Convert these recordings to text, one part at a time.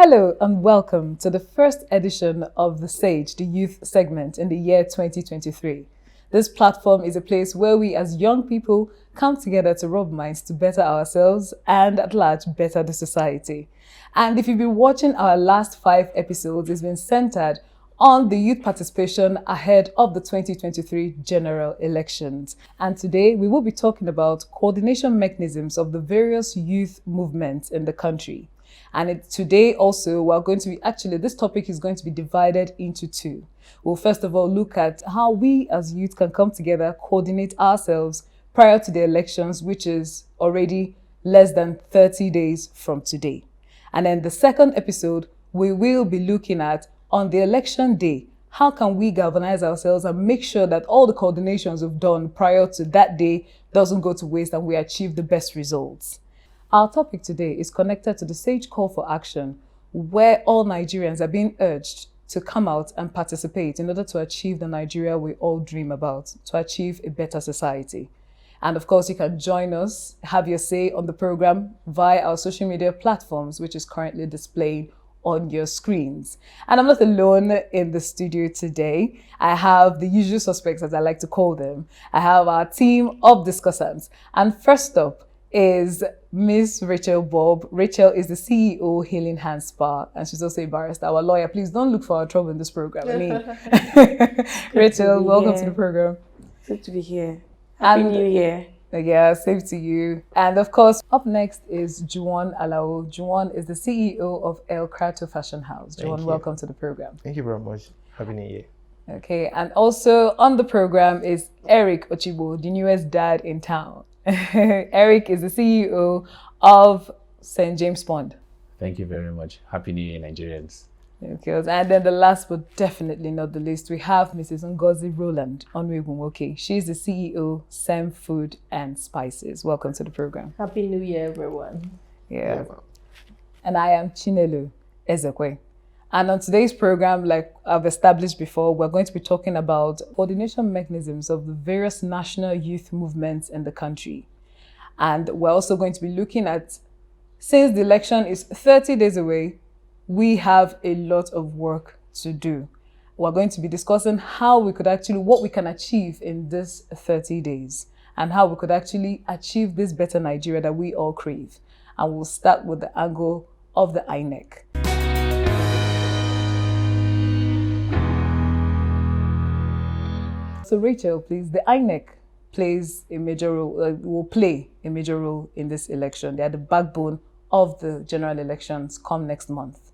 Hello and welcome to the first edition of The Sage, the youth segment in the year 2023. This platform is a place where we as young people come together to rub minds to better ourselves and at large better the society. And if you've been watching our last 5 episodes, it's been centered on the youth participation ahead of the 2023 general elections. And today we will be talking about coordination mechanisms of the various youth movements in the country. And today also, this topic is going to be divided into 2. We'll first of all look at how we as youth can come together, coordinate ourselves prior to the elections, which is already less than 30 days from today. And then the second episode, we will be looking at on the election day, how can we galvanize ourselves and make sure that all the coordinations we've done prior to that day doesn't go to waste and we achieve the best results. Our topic today is connected to the Sage Call for Action, where all Nigerians are being urged to come out and participate in order to achieve the Nigeria we all dream about, to achieve a better society. And of course, you can join us, have your say on the program via our social media platforms, which is currently displayed on your screens. And I'm not alone in the studio today. I have the usual suspects, as I like to call them. I have our team of discussants. And first up is Miss Rachel Bob. Rachel is the CEO, Healing Hands Spa, and she's also a barrister, our lawyer. Please don't look for our trouble in this program. Rachel, welcome to the program. Good to be here. Happy New Year. Yeah, same to you. And of course, up next is Juwon Alao. Juwon is the CEO of El Crato Fashion House. Juwon, welcome to the program. Thank you very much. Happy New Year. Okay, and also on the program is Eric Ochibo, the newest dad in town. Eric is the CEO of St. James Pond. Thank you very much. Happy New Year, Nigerians. Okay, and then the last but definitely not the least, we have Mrs. Ngozi Roland Onwebumoke. She's the CEO, Sam Food and Spices. Welcome to the program. Happy New Year, everyone. Yeah. And I am Chinelu Ezekwe. And on today's program, like I've established before, we're going to be talking about coordination mechanisms of the various national youth movements in the country. And we're also going to be looking at, since the election is 30 days away, we have a lot of work to do. We're going to be discussing what we can achieve in this 30 days and how we could actually achieve this better Nigeria that we all crave. And we'll start with the angle of the INEC. So Rachel, please, the INEC plays a major role, will play a major role in this election. They are the backbone of the general elections come next month.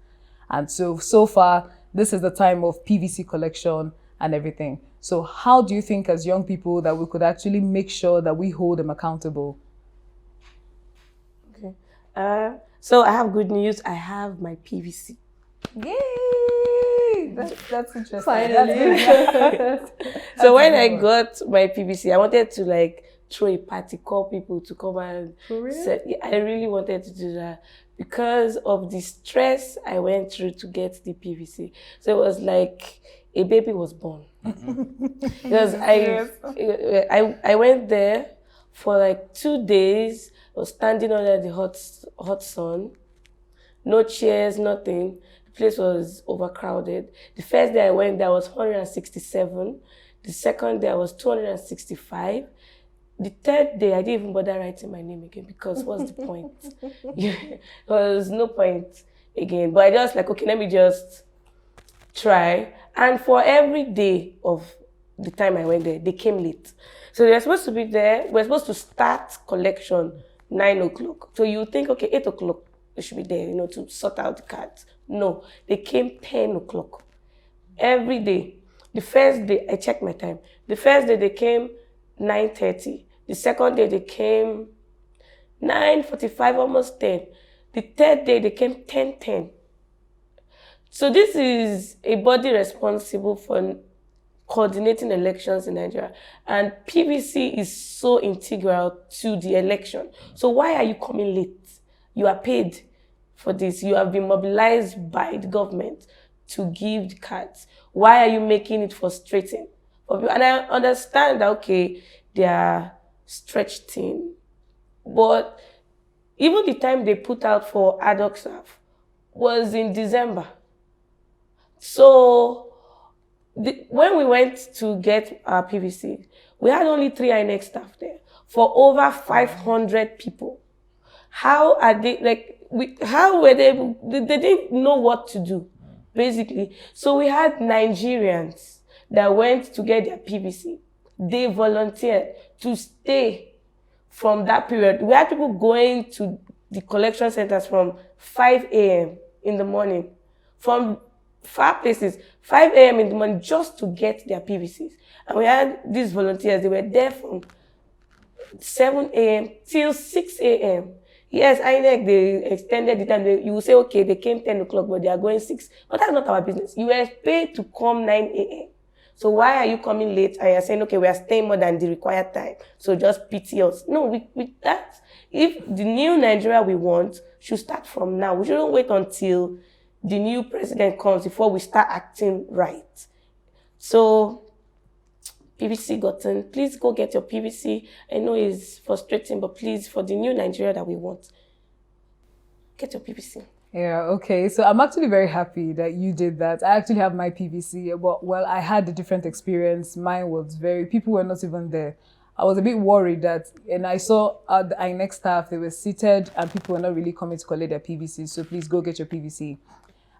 And so far, this is the time of PVC collection and everything. So how do you think as young people that we could actually make sure that we hold them accountable? Okay. So I have good news. I have my PVC. Yay! That's interesting. Finally. So when I got my PVC, I wanted to throw a party, call people to come and I really wanted to do that because of the stress I went through to get the PVC. So it was like a baby was born. Because I went there for 2 days. I was standing under the hot sun, no chairs, nothing. The place was overcrowded. The first day I went there was 167. The second day I was 265. The third day, I didn't even bother writing my name again because what's the point? There was no point again. But I just okay, let me just try. And for every day of the time I went there, they came late. So they were supposed to be there. We're supposed to start collection 9 o'clock. So you think, okay, 8 o'clock, they should be there, to sort out the cards. No, they came 10 o'clock. Every day. The first day, I checked my time. The first day they came 9:30. The second day they came 9:45, almost 10. The third day they came 10:10. So this is a body responsible for coordinating elections in Nigeria. And PVC is so integral to the election. So why are you coming late? You are paid for this. You have been mobilized by the government to give the cards. Why are you making it frustrating? And I understand that, okay, they are stretched thin, but even the time they put out for ad hoc staff was in December. So when we went to get our PVC, we had only 3 INEC staff there for over 500 people. How are they, like, how were they didn't know what to do, basically. So we had Nigerians that went to get their PVC. They volunteered to stay from that period. We had people going to the collection centers from 5 a.m. in the morning, from far places, 5 a.m. in the morning, just to get their PVCs. And we had these volunteers, they were there from 7 a.m. till 6 a.m. Yes, INEC, they extended the time. You will say, okay, they came 10 o'clock, but they are going 6. But that's not our business. You were paid to come 9 a.m. So why are you coming late and you're saying, okay, we are staying more than the required time, so just pity us? No, that, if the new Nigeria we want should start from now. We shouldn't wait until the new president comes before we start acting right. So, PVC gotten, please go get your PVC. I know it's frustrating, but please, for the new Nigeria that we want, get your PVC. Yeah, okay. So I'm actually very happy that you did that. I actually have my PVC, but well, I had a different experience. Mine was people were not even there. I was a bit worried that, and I saw the INEC staff, they were seated and people were not really coming to collect their PVC. So please go get your PVC.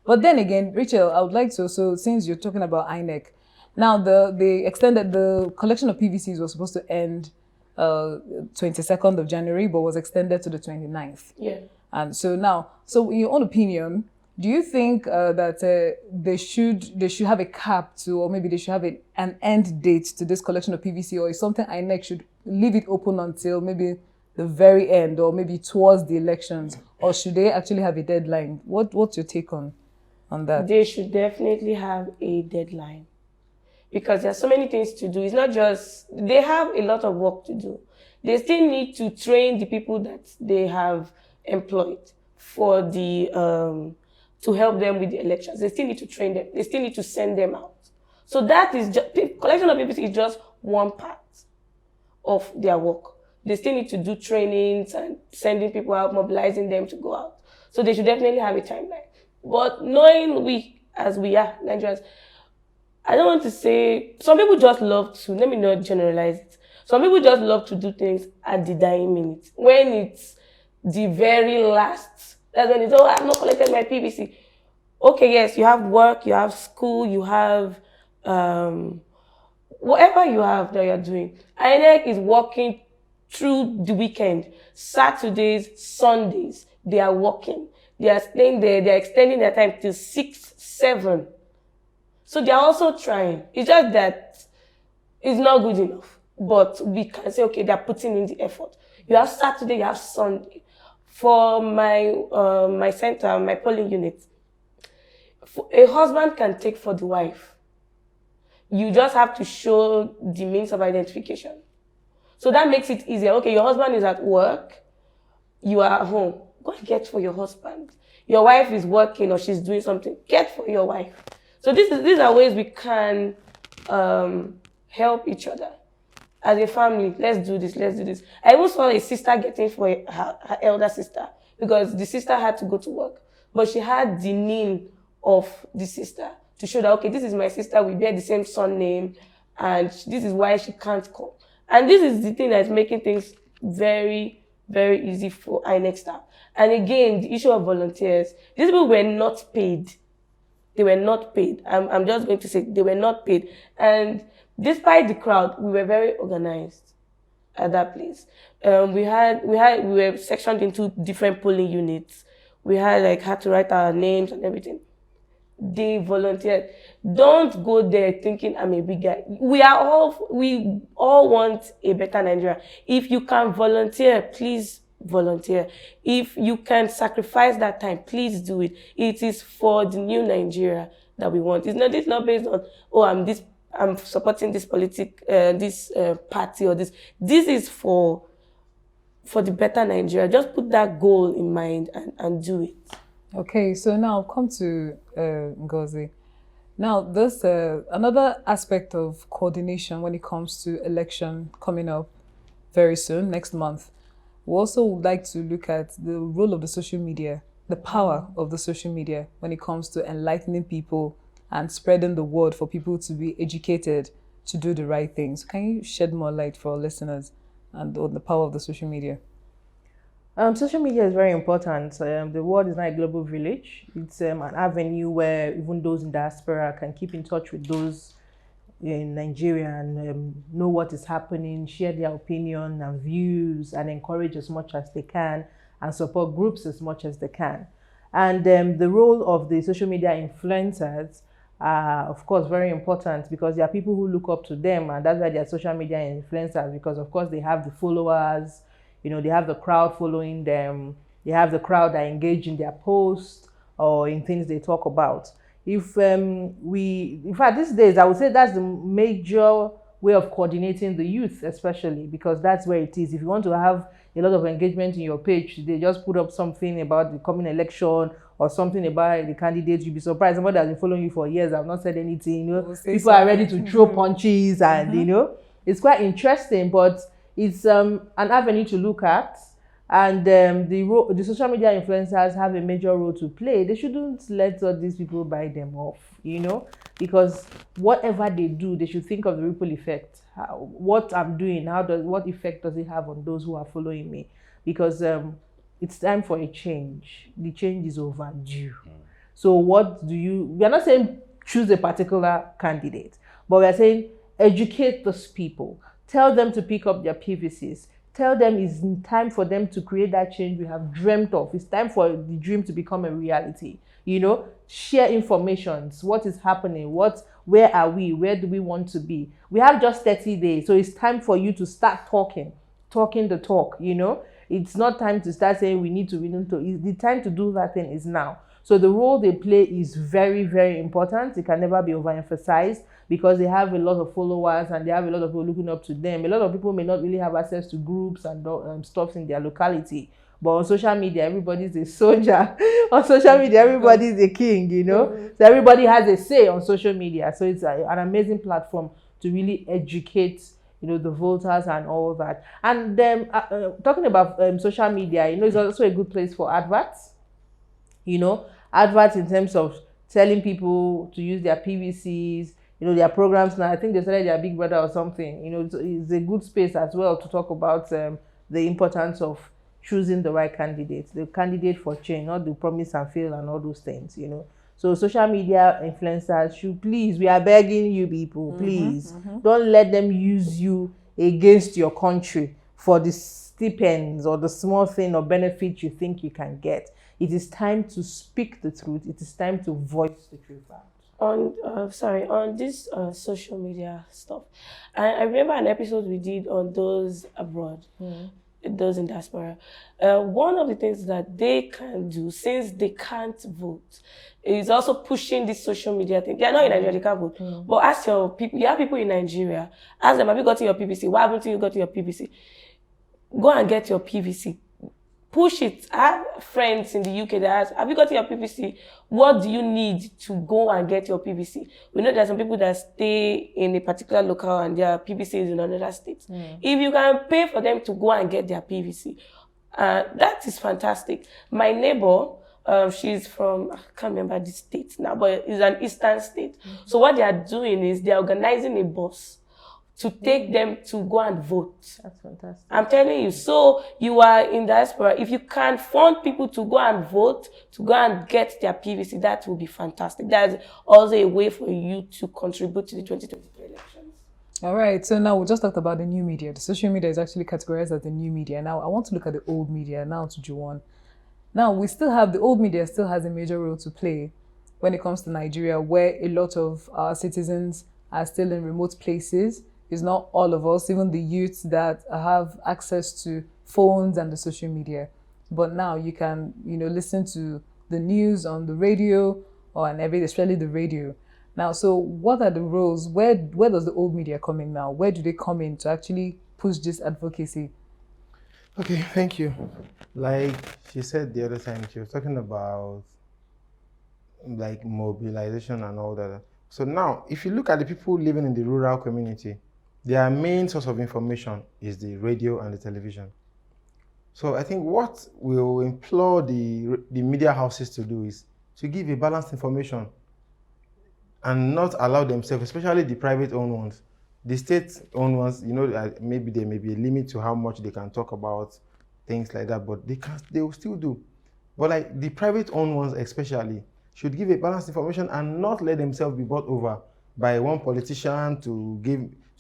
But then again, Rachel, I would like to also, since you're talking about INEC, now they extended the collection of PVCs was supposed to end 22nd of January, but was extended to the 29th. Yeah. And so now, so in your own opinion, do you think that they should have a cap to, or maybe they should have an end date to this collection of PVC, or is something INEC should leave it open until maybe the very end, or maybe towards the elections, or should they actually have a deadline? What's your take on that? They should definitely have a deadline, because there's so many things to do. It's not just, they have a lot of work to do. They still need to train the people that they have employed for the to help them with the elections. They still need to train them. They still need to send them out. So that is just, collection of PVC is just one part of their work. They still need to do trainings and sending people out, mobilizing them to go out. So they should definitely have a timeline. But knowing we, as we are, Nigerians, I don't want to say, some people just love to, let me not generalize it. Some people just love to do things at the dying minute. When it's the very last, that's when it's, oh, I've not collected my PVC. Okay, yes, you have work, you have school, you have whatever you have that you're doing. INEC is working through the weekend. Saturdays, Sundays, they are working. They are staying there, they are extending their time till 6, 7. So they are also trying. It's just that it's not good enough. But we can say, okay, they're putting in the effort. You have Saturday, you have Sunday. For my center, my polling unit, a husband can take for the wife. You just have to show the means of identification. So that makes it easier. Okay, your husband is at work, you are at home. Go and get for your husband. Your wife is working or she's doing something. Get for your wife. So these are ways we can help each other. As a family, let's do this, let's do this. I even saw a sister getting for her elder sister because the sister had to go to work. But she had the name of the sister to show that, okay, this is my sister, we bear the same surname, and this is why she can't come. And this is the thing that's making things very, very easy for INEC staff. And again, the issue of volunteers, these people were not paid. They were not paid. I'm just going to say they were not paid. And despite the crowd, we were very organized at that place. We were sectioned into different polling units. We had to write our names and everything. They volunteered. Don't go there thinking I'm a big guy. We all want a better Nigeria. If you can volunteer, please volunteer. If you can sacrifice that time, please do it. It is for the new Nigeria that we want. It's not based on, oh, I'm supporting this party or this. This is for the better Nigeria. Just put that goal in mind and do it. Okay, so now come to Ngozi. Now, there's another aspect of coordination when it comes to election coming up very soon, next month. We also would like to look at the role of the social media the power of the social media when it comes to enlightening people and spreading the word for people to be educated to do the right things. Can you shed more light for our listeners and on the power of the social media? Social media is very important. The world is not a global village. It's an avenue where even those in diaspora can keep in touch with those in Nigeria and know what is happening, share their opinion and views, and encourage as much as they can, and support groups as much as they can. And the role of the social media influencers are, of course, very important, because there are people who look up to them, and that's why they are social media influencers, because of course they have the followers, they have the crowd following them, they have the crowd that engage in their posts or in things they talk about. In fact, these days, I would say that's the major way of coordinating the youth, especially because that's where it is. If you want to have a lot of engagement in your page, they just put up something about the coming election or something about the candidates. You'll be surprised. Somebody has been following you for years. I've not said anything. People are ready to throw punches, and it's quite interesting. But it's an avenue to look at. And the social media influencers have a major role to play. They shouldn't let all these people buy them off, because whatever they do, they should think of the ripple effect. What I'm doing, what effect does it have on those who are following me? Because it's time for a change. The change is overdue. So we are not saying choose a particular candidate, but we are saying educate those people. Tell them to pick up their PVCs. Tell them it's time for them to create that change we have dreamt of. It's time for the dream to become a reality. Share information. What is happening? Where are we? Where do we want to be? We have just 30 days. So it's time for you to start talking the talk, It's not time to start saying we need to. The time to do that thing is now. So the role they play is very, very important. It can never be overemphasized, because they have a lot of followers and they have a lot of people looking up to them. A lot of people may not really have access to groups and stuff in their locality. But on social media, everybody's a soldier. On social media, everybody's a king, So everybody has a say on social media. So it's an amazing platform to really educate, the voters and all that. And talking about social media, it's also a good place for adverts. Adverts in terms of telling people to use their PVCs, their programs now. I think they started their Big Brother or something. It's a good space as well to talk about the importance of choosing the right candidate, the candidate for change, not the promise and fail and all those things, So social media influencers should please, we are begging you people, please, don't let them use you against your country for the stipends or the small thing or benefit you think you can get. It is time to speak the truth. It is time to voice the truth out. On this social media stuff, I remember an episode we did on those abroad, those in diaspora. One of the things that they can do, since they can't vote, is also pushing this social media thing. They are not in Nigeria, they can't vote. But ask your people, you have people in Nigeria, ask them, have you gotten your PVC? Why haven't you gotten your PVC? Go and get your PVC. Push it. I have friends in the UK that ask, have you got your PVC? What do you need to go and get your PVC? We know there are some people that stay in a particular locale and their PVC is in another state. If you can pay for them to go and get their PVC, that is fantastic. My neighbor, she's from, I can't remember the state now, but it's an eastern state. So what they are doing is they are organizing a bus to take them to go and vote. That's fantastic. I'm telling you. So you are in diaspora. If you can fund people to go and vote, to go and get their PVC, that will be fantastic. That's also a way for you to contribute to the 2023 elections. All right. So now we just talked about the new media. The social media is actually categorized as the new media. Now I want to look at the old media now to Juwon. Now we still have the old media still has a major role to play when it comes to Nigeria, where a lot of our citizens are still in remote places. It's not all of us, even the youths that have access to phones and the social media. But now you can, listen to the news on the radio especially the radio. Now, so what are the roles? Where does the old media come in now? Where do they come in to actually push this advocacy? Okay, thank you. Like she said the other time, she was talking about like mobilization and all that. So now, if you look at the people living in the rural community, their main source of information is the radio and the television. So I think what we'll implore the media houses to do is to give a balanced information and not allow themselves, especially the private-owned ones. The state-owned ones, maybe there may be a limit to how much they can talk about things like that, but they will still do. But like the private-owned ones especially should give a balanced information and not let themselves be bought over by one politician to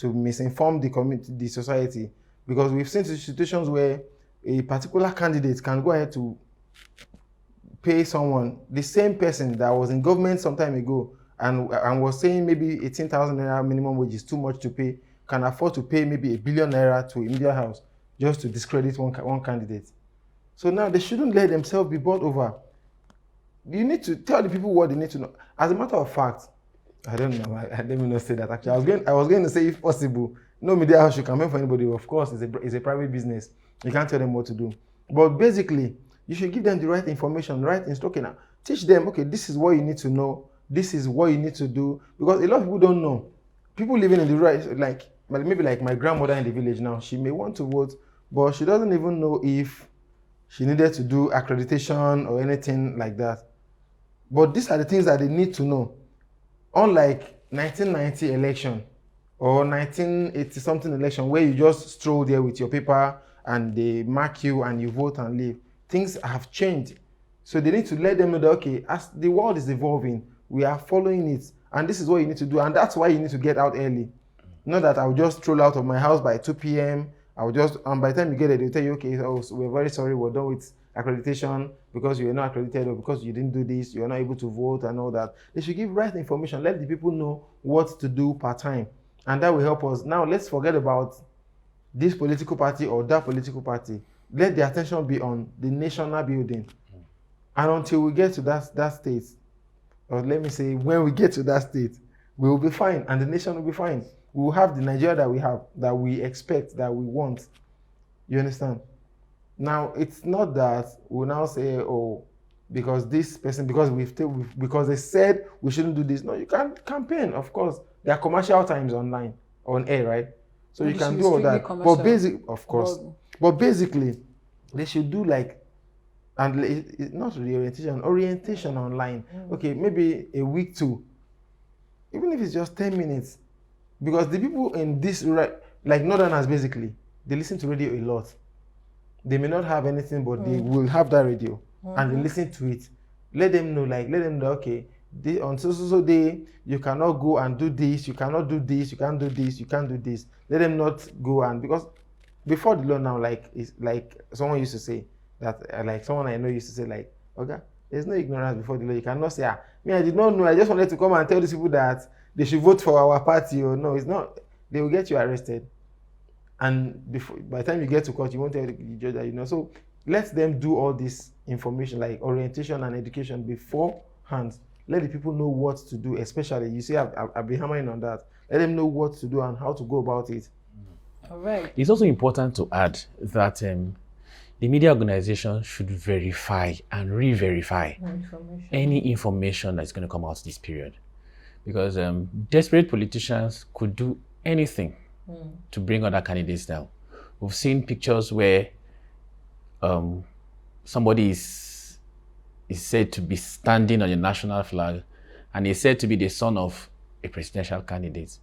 misinform the community, the society. Because we've seen situations where a particular candidate can go ahead to pay someone, the same person that was in government some time ago and was saying maybe 18,000 naira minimum wage is too much to pay, can afford to pay maybe 1 billion naira to a media house just to discredit one candidate. So now they shouldn't let themselves be bought over. You need to tell the people what they need to know. As a matter of fact, I don't know, let me not say that actually. I was going to say, if possible, no media house should campaign for anybody. Of course, it's a private business. You can't tell them what to do. But basically, you should give them the right information, the right instruction. Teach them, okay, this is what you need to know. This is what you need to do. Because a lot of people don't know. People living in the right, maybe like my grandmother in the village now, she may want to vote, but she doesn't even know if she needed to do accreditation or anything like that. But these are the things that they need to know. Unlike 1990 election or 1980 something election where you just stroll there with your paper and they mark you and you vote and leave. Things have changed. So they need to let them know that, okay, as the world is evolving, we are following it. And this is what you need to do. And that's why you need to get out early. Not that I'll just stroll out of my house by 2 p.m. And by the time you get there, they'll tell you, okay, so we're very sorry, we're done with accreditation because you are not accredited or because you didn't do this, you are not able to vote and all that. They should give right information. Let the people know what to do per time. And that will help us. Now, let's forget about this political party or that political party. Let the attention be on the national building. And until we get to that state, or let me say, when we get to that state, we will be fine and the nation will be fine. We will have the Nigeria that we have, that we expect, that we want. You understand? Now, it's not that we'll now say, oh, because this person, because they said we shouldn't do this. No, you can't campaign, of course. There are commercial times online, on air, right? So you can do all that. But basically, they should do not orientation online. Okay, maybe a week too. Even if it's just 10 minutes. Because the people in this, like Northerners basically, they listen to radio a lot. They may not have anything, but they will have that radio and they listen to it. Let them know, okay, on so day, you cannot go and do this, you cannot do this, you can't do this, you can't do this. Let them not go because before the law now, it's like someone used to say, that someone I know used to say, okay, there's no ignorance before the law. You cannot say, I did not know, I just wanted to come and tell these people that they should vote for our party, or no, it's not. They will get you arrested. And by the time you get to court, you won't tell the judge that you know. So let them do all this information, like orientation and education beforehand. Let the people know what to do, especially, you see, I've been hammering on that. Let them know what to do and how to go about it. All right. It's also important to add that the media organization should verify and re-verify any information that's going to come out this period. Because desperate politicians could do anything to bring other candidates down. We've seen pictures where somebody is said to be standing on the national flag and is said to be the son of a presidential candidate.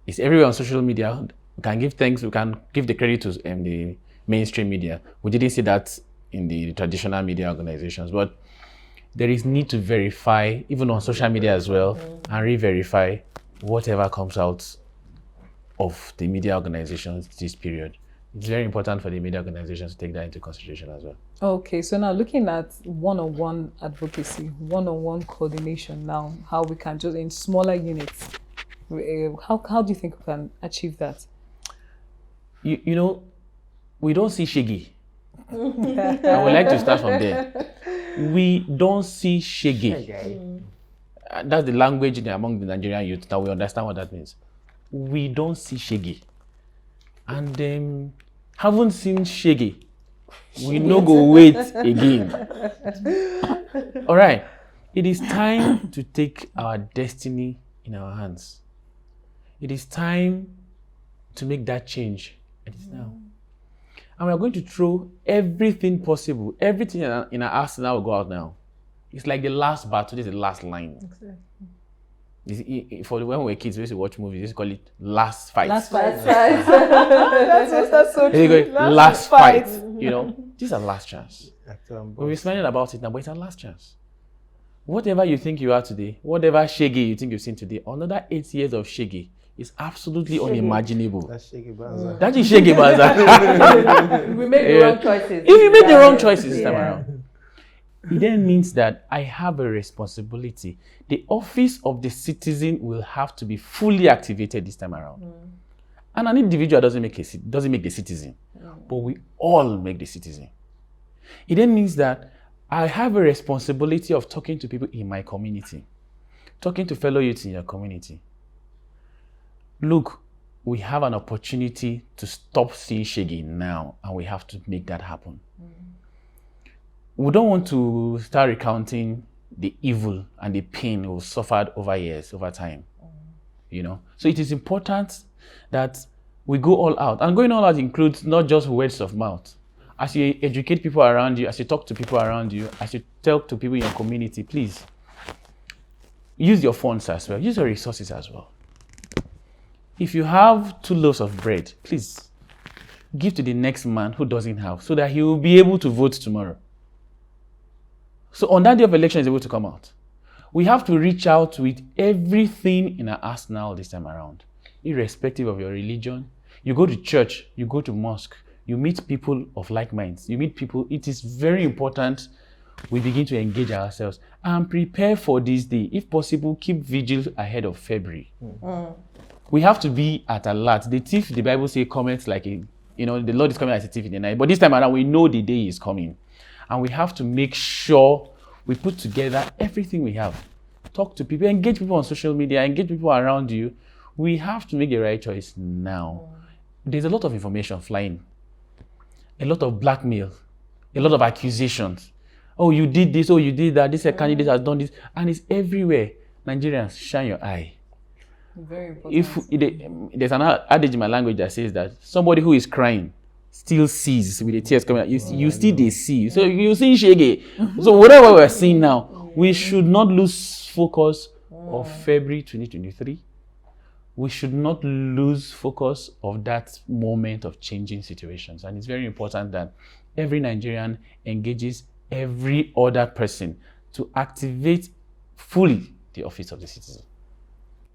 It's everywhere on social media. We can give thanks, we can give the credit to the mainstream media. We didn't see that in the traditional media organizations, but there is need to verify, even on social media as well, and re-verify whatever comes out of the media organizations this period. It's very important for the media organizations to take that into consideration as well. Okay, so now looking at one-on-one advocacy, one-on-one coordination now, how we can just in smaller units, how do you think we can achieve that? You know, we don't see shaggy. I would like to start from there. We don't see shaggy. That's the language among the Nigerian youth. Now we understand what that means. We don't see shaggy. And haven't seen shaggy. We no go wait again. All right. It is time to take our destiny in our hands. It is time to make that change. It is now. And we're going to throw everything possible. Everything in our arsenal will go out now. It's like the last battle. This is the last line. Exactly. For when we were kids, we used to watch movies. We used to call it last fight. Last fight. That's so true. Last fight. You know, this is our last chance. We're smiling about it now, but it's our last chance. Whatever you think you are today, whatever shaggy you think you've seen today, another 8 years of shaggy is absolutely unimaginable. That's shaggy banza. That is shaggy banza. We make the wrong choices. If you make the wrong choices this time around, it then means that I have a responsibility. The office of the citizen will have to be fully activated this time around. And an individual doesn't make the citizen, but we all make the citizen. It then means that I have a responsibility of talking to people in my community, talking to fellow youths in your community. Look, we have an opportunity to stop seeing shaggy now, and we have to make that happen. We don't want to start recounting the evil and the pain we've suffered over years, over time. You know, so it is important that we go all out, and going all out includes not just words of mouth. As you educate people around you, as you talk to people around you, as you talk to people in your community, please use your funds as well, use your resources as well. If you have 2 loaves of bread, please give to the next man who doesn't have, so that he will be able to vote tomorrow. So on that day of election, he's able to come out. We have to reach out with everything in our arsenal this time around, irrespective of your religion. You go to church, you go to mosque, you meet people of like minds. You meet people. It is very important we begin to engage ourselves and prepare for this day. If possible, keep vigil ahead of February. We have to be at alert. The thief, the Bible says, comments like the Lord is coming as a thief in the night. But this time around, we know the day is coming. And we have to make sure we put together everything we have. Talk to people, engage people on social media, engage people around you. We have to make the right choice now. There's a lot of information flying. A lot of blackmail, a lot of accusations. Oh, you did this, oh, you did that, this candidate has done this, and it's everywhere. Nigerians, shine your eye. Very important. If there's an adage in my language that says that somebody who is crying still sees with the tears coming out, you still they see. So you see shege. So whatever we're seeing now, we should not lose focus of February 2023. We should not lose focus of that moment of changing situations. And it's very important that every Nigerian engages every other person to activate fully the office of the citizen.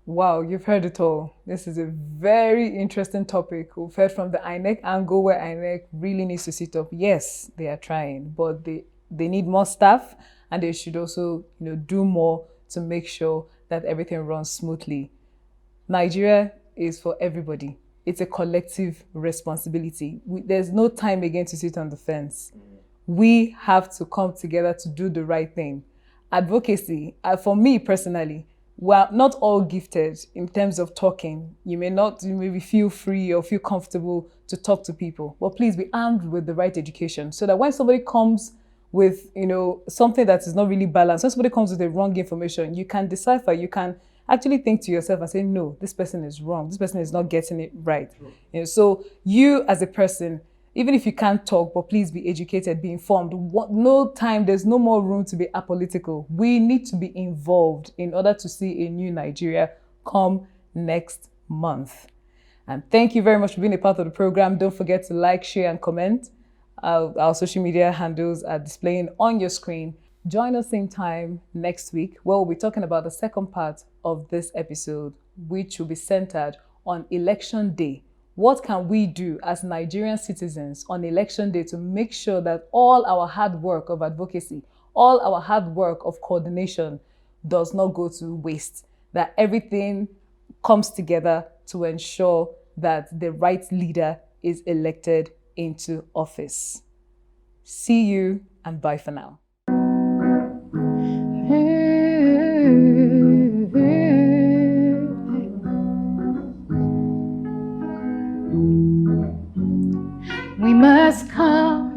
Wow, you've heard it all. This is a very interesting topic. We've heard from the INEC angle where INEC really needs to sit up. Yes, they are trying, but they need more staff, and they should also do more to make sure that everything runs smoothly. Nigeria is for everybody. It's a collective responsibility. There's no time again to sit on the fence. We have to come together to do the right thing. Advocacy, for me personally, we're not all gifted in terms of talking. You may feel free or feel comfortable to talk to people. But please be armed with the right education so that when somebody comes with something that is not really balanced, when somebody comes with the wrong information, you can decipher, you can actually think to yourself and say, no, this person is wrong. This person is not getting it right. So you as a person, even if you can't talk, but please be educated, be informed. There's no more room to be apolitical. We need to be involved in order to see a new Nigeria come next month. And thank you very much for being a part of the program. Don't forget to like, share, and comment. Our social media handles are displaying on your screen. Join us same time next week, where we'll be talking about the second part of this episode, which will be centered on Election Day. What can we do as Nigerian citizens on Election Day to make sure that all our hard work of advocacy, all our hard work of coordination does not go to waste, that everything comes together to ensure that the right leader is elected into office. See you and bye for now. We must come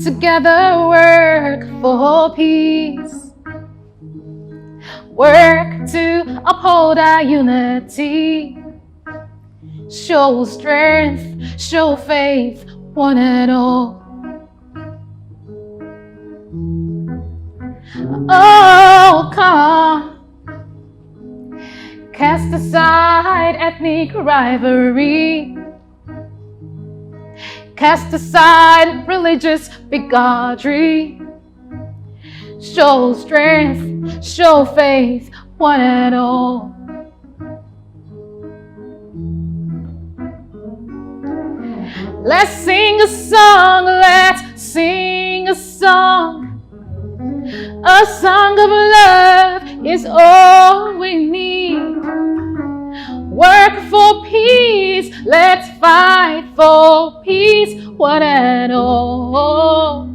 together, work for peace, work to uphold our unity, Show strength, show faith, one and all. Oh, come. Cast aside ethnic rivalry. Cast aside religious bigotry. Show strength, show faith, one and all. Let's sing a song, let's sing a song. A song of love is all we need. Work for peace, let's fight for peace, one and all.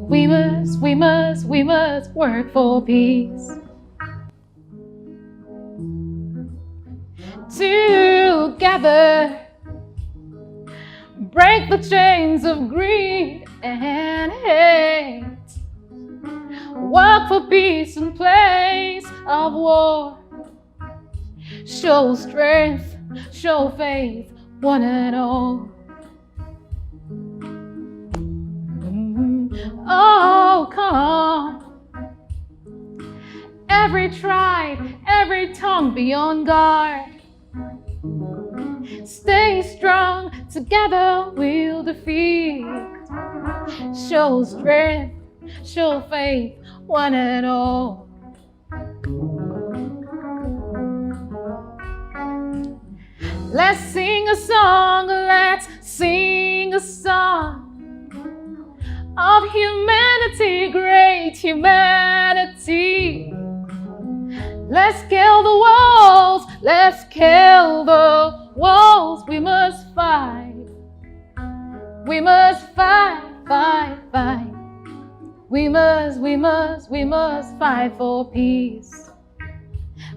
We must work for peace. Together, break the chains of greed and hate. Work for peace in place of war. Show strength, show faith, one and all. Oh, come. Every tribe, every tongue be on guard. Stay strong, together we'll defeat. Show strength, show faith, one and all. Let's sing a song, let's sing a song of humanity, great humanity. Let's kill the walls, let's kill the walls. We must fight, we must fight, fight, fight. We must fight for peace.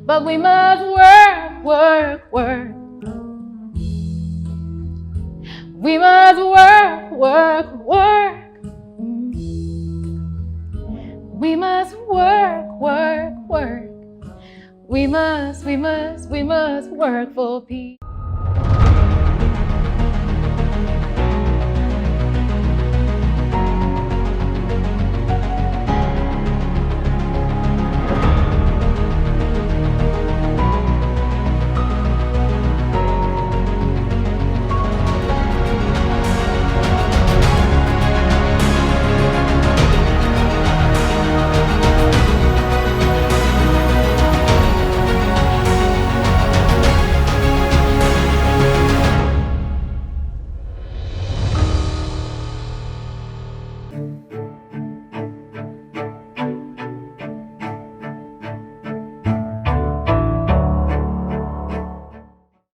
But we must work, work, work. We must work, work, work. We must work, work, work. We must work for peace.